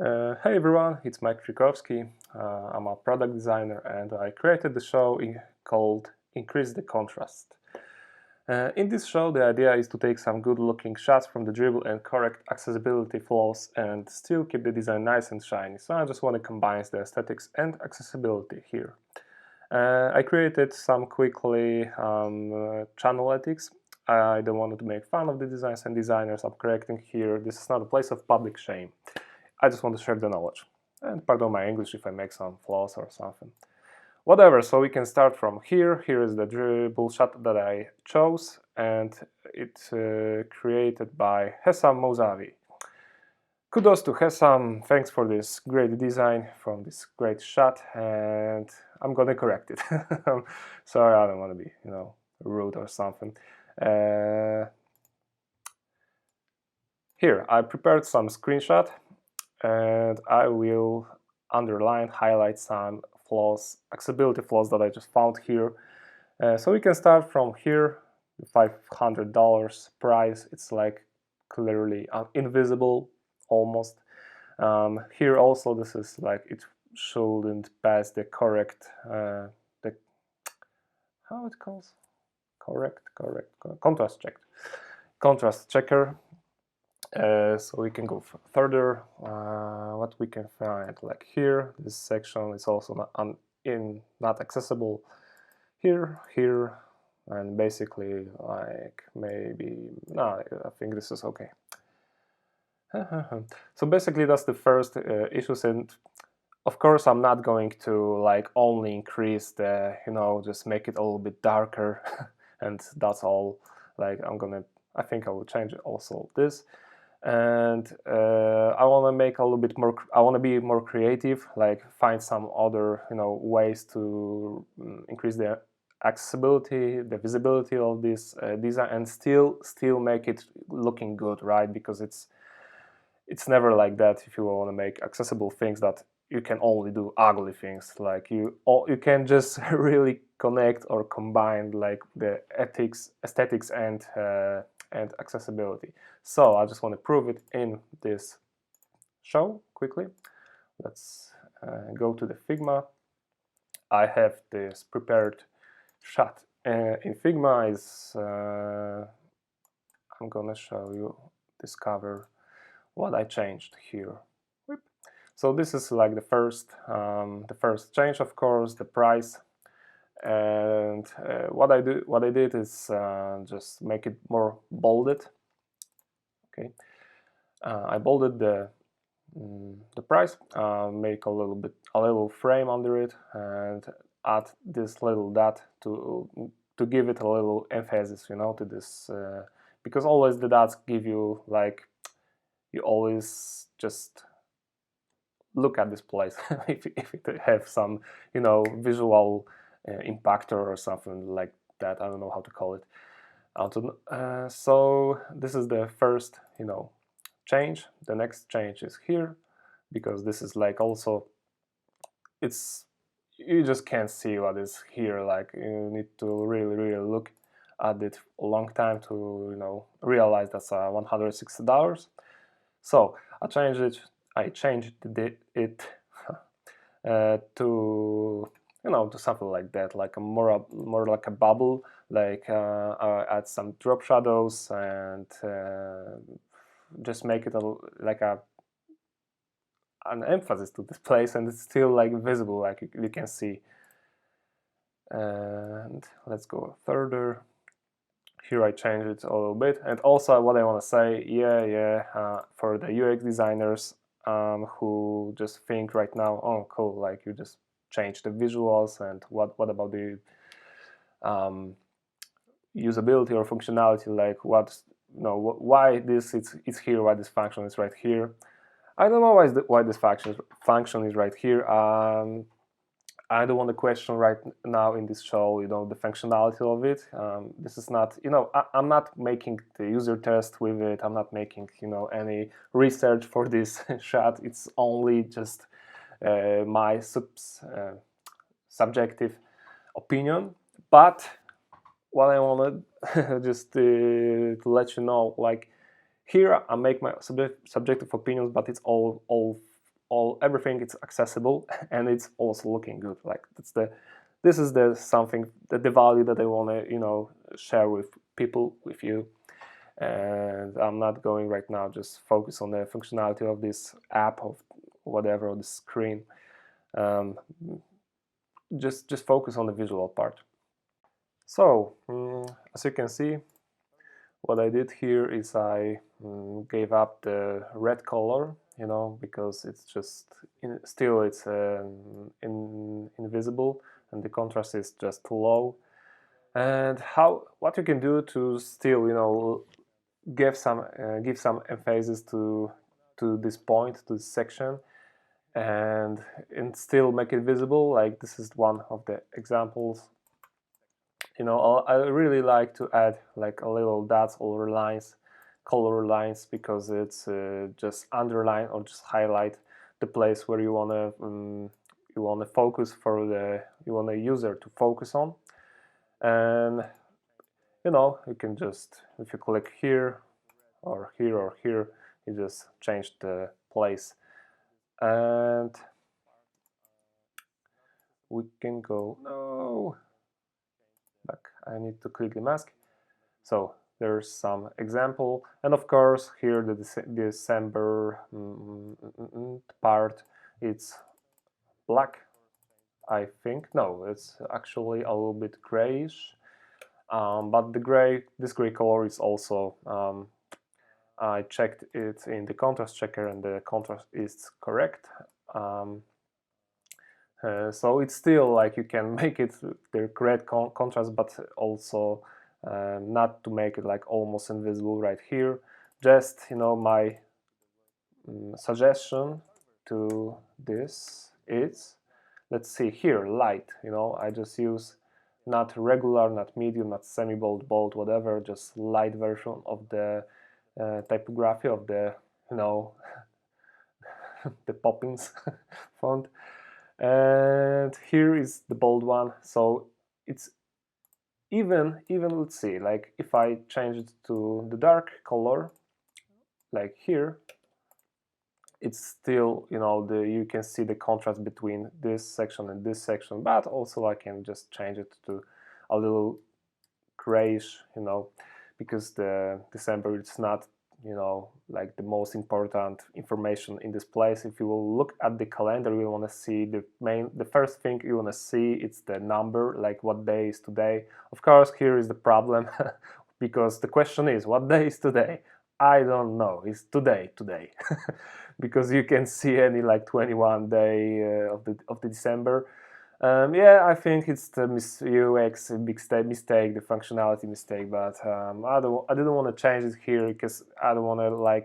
Hey everyone, it's Mike Firkowski. I'm a product designer and I created the show called Increase the Contrast. In this show, the idea is to take some good looking shots from the Dribbble and correct accessibility flaws and still keep the design nice and shiny. So I just want to combine the aesthetics and accessibility here. I created some quickly channel ethics. I don't want to make fun of the designs and designers. I'm correcting here. This is not a place of public shame. I just want to share the knowledge. And pardon my English if I make some flaws or something. Whatever, so we can start from here. Here is the Dribbble shot that I chose, and it's created by Hesam Mousavi. Kudos to Hesam, thanks for this great design from this great shot, and I'm gonna correct it. Sorry, I don't want to be, rude or something. Here, I prepared some screenshot, and I will underline, highlight some flaws, accessibility flaws that I just found here. So we can start from here, the $500 price. It's like clearly invisible, almost. Here also, this is like it shouldn't pass the correct, how it calls? Correct, contrast checker. So we can go further. What we can find, like here, this section is also not accessible. Here, and basically, like maybe no, I think this is okay. So basically, that's the first issues, and of course, I'm not going to like only increase the, just make it a little bit darker, and that's all. Like I think I will change also this. And I want to make a little bit more. I want to be more creative, like find some other ways to increase the accessibility, the visibility of this design, and still make it looking good, right? Because it's never like that. If you want to make accessible things, that you can only do ugly things. Like you can just really connect or combine like the aesthetics and accessibility. So I just want to prove it in this show quickly. Let's go to the Figma. I have this prepared shot. In Figma is I'm gonna show you, discover what I changed here. So this is like the first change, of course, the price. And what I did is just make it more bolded. Okay, I bolded the price, make a little frame under it, and add this little dot to give it a little emphasis, to this, because always the dots give you like, you always just look at this place if it have some visual impactor or something like that. I don't know how to call it. So this is the first change. The next change is here, because this is like also, you just can't see what is here. Like you need to really look at it a long time to realize that's $160. So I changed it to to something like that, like a more like a bubble, like add some drop shadows and just make it like an emphasis to this place, and it's still like visible, like you can see. And let's go further. Here I changed it a little bit, and also what I want to say, for the UX designers who just think right now, oh cool, like you just change the visuals, and what about the usability or functionality, like why this it's here, why this function is right here. I don't know why this function is right here. I don't want to question right now in this show, the functionality of it. This is not, I'm not making the user test with it. I'm not making, any research for this shot. It's only just my subjective opinion. But what I want to just to let you know, like here I make my subjective opinions, but it's all everything is accessible and it's also looking good. Like this is the something that the value that I want to share with people, with you. And I'm not going right now just focus on the functionality of this app, of whatever, on the screen. Just focus on the visual part. So as you can see, what I did here is I gave up the red color, because it's just still it's invisible and the contrast is just too low. And what you can do to still give some emphasis to this point, to this section, and still make it visible. Like this is one of the examples. I really like to add like a little dots or lines, color lines, because it's just underline or just highlight the place where you wanna focus you want the user to focus on. And you can just, if you click here or here or here, you just change the place. And we can go back. I need to click the mask. So there's some example, and of course here the December part, it's black, I think. No, it's actually a little bit grayish, but this gray color is also I checked it in the contrast checker and the contrast is correct. So it's still like you can make it the correct contrast, but also not to make it like almost invisible right here. Just my suggestion to this is, let's see here, light. I just use not regular, not medium, not semi-bold, bold, whatever, just light version of the typography of the the Poppins font. And here is the bold one. So it's even let's see, like if I change it to the dark color, like here, it's still you can see the contrast between this section and this section, but also I can just change it to a little grayish, because the December, it's not like the most important information in this place. If you will look at the calendar, you want to see the first thing you want to see, it's the number, like what day is today. Of course, here is the problem because the question is, what day is today? I don't know. It's today because you can see any like 21 day of the December. Yeah, I think it's the UX mistake, the functionality mistake, but I didn't want to change it here because I don't want to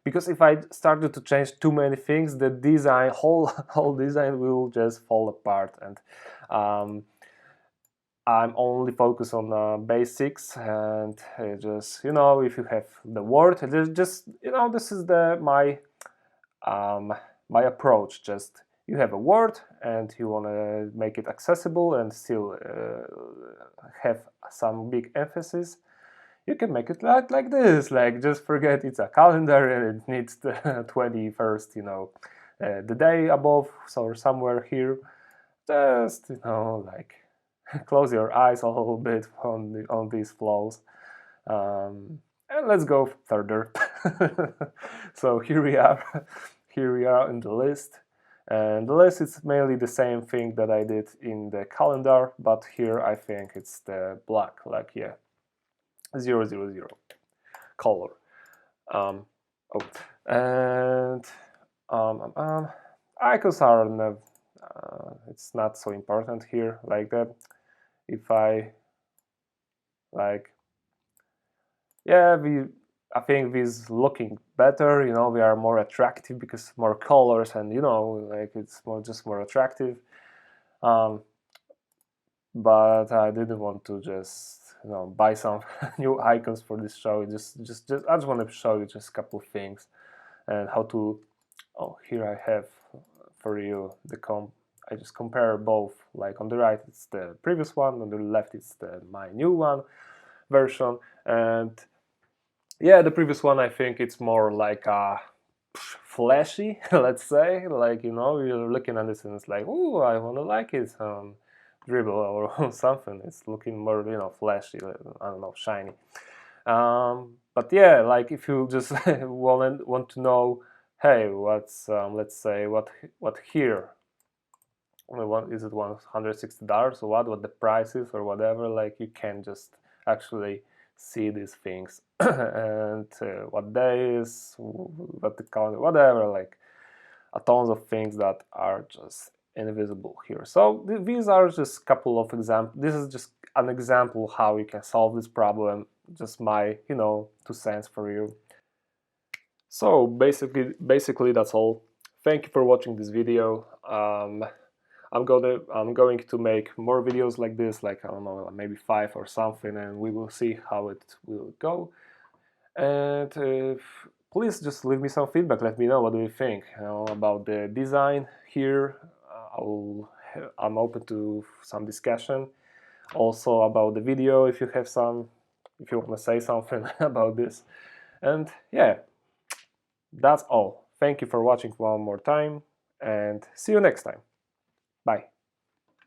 because if I started to change too many things, the design, whole design will just fall apart. And I'm only focused on basics, and just if you have the word, just this is my approach. Just you have a word and you want to make it accessible and still have some big emphasis, you can make it like this. Like just forget it's a calendar and it needs the 21st, the day above, so somewhere here. Just like close your eyes a little bit on these flows, and let's go further. So here we are in the list. And the list is mainly the same thing that I did in the calendar, but here I think it's the black, 000 color. And icons are it's not so important here, like that. If I I think this looking better, we are more attractive because more colors and it's more attractive. But I didn't want to just buy some new icons for this show. Just I just want to show you just a couple of things and how to. Oh, here I have for you I just compare both. Like on the right it's the previous one, on the left it's my new one version. And yeah, the previous one, I think it's more like a flashy, let's say, like, you know, you're looking at this and it's like, oh, I want to like it, Dribbble or something. It's looking more, you know, flashy, I don't know, shiny. But yeah, like if you just want to know, hey, what's let's say what here, what is it, $160 or what the price is or whatever, like you can just actually see these things and what day is, what the calendar, whatever, like a tons of things that are just invisible here. So these are just a couple of examples. This is just an example how you can solve this problem. Just my, you know, 2 cents for you. So basically that's all. Thank you for watching this video. I'm going to make more videos like this, like I don't know, maybe 5 or something, and we will see how it will go. And please just leave me some feedback. Let me know what do you think, you know, about the design here. I'm open to some discussion. Also about the video, if you have some, if you want to say something about this. And yeah, that's all. Thank you for watching one more time, and see you next time. Bye.